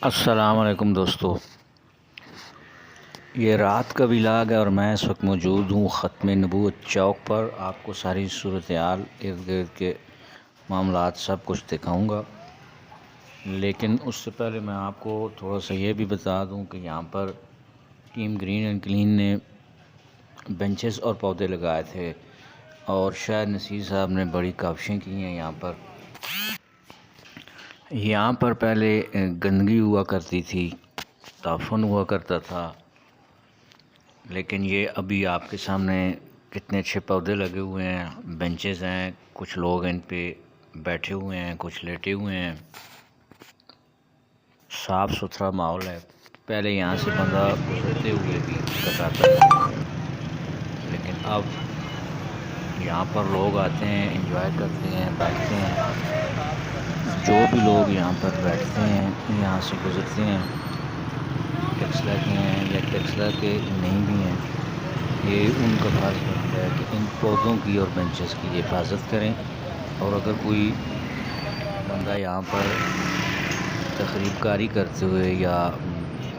السلام علیکم دوستو، یہ رات کا ولاگ ہے اور میں اس وقت موجود ہوں ختم نبوت چوک پر۔ آپ کو ساری صورتحال ارد گرد کے معاملات سب کچھ دکھاؤں گا، لیکن اس سے پہلے میں آپ کو تھوڑا سا یہ بھی بتا دوں کہ یہاں پر ٹیم گرین اینڈ کلین نے بینچز اور پودے لگائے تھے اور شاید نصیر صاحب نے بڑی کاوشیں کی ہیں۔ یہاں پر پہلے گندگی ہوا کرتی تھی، تعفن ہوا کرتا تھا، لیکن یہ ابھی آپ کے سامنے کتنے اچھے پودے لگے ہوئے ہیں، بینچز ہیں، کچھ لوگ ان پہ بیٹھے ہوئے ہیں، کچھ لیٹے ہوئے ہیں، صاف ستھرا ماحول ہے۔ پہلے یہاں سے بندہ گزرتے ہوئے بھی کتراتا تھا، لیکن اب یہاں پر لوگ آتے ہیں، انجوائے کرتے ہیں، بیٹھتے ہیں۔ جو بھی لوگ یہاں پر بیٹھتے ہیں، یہاں سے گزرتے ہیں، ٹیکسلا کے ہیں یا ٹیکسلا کے نہیں بھی ہیں، یہ ان کا فرض بنتا ہے کہ ان پودوں کی اور بینچز کی حفاظت کریں، اور اگر کوئی بندہ یہاں پر تخریب کاری کرتے ہوئے یا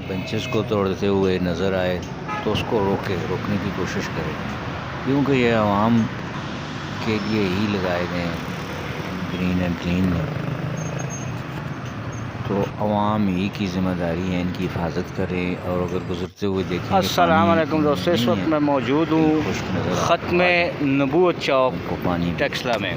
بینچز کو توڑتے ہوئے نظر آئے تو اس کو روکنے کی کوشش کرے، کیونکہ یہ عوام کے لیے ہی لگائے گئے ہیں گرین اینڈ کلین میں، تو عوام ہی کی ذمہ داری ہے ان کی حفاظت کریں۔ اور اگر گزرتے ہوئے دیکھیں کہ السلام علیکم دوستو، اس وقت میں موجود ہوں ختم نبوت چوک ٹیکسلا میں۔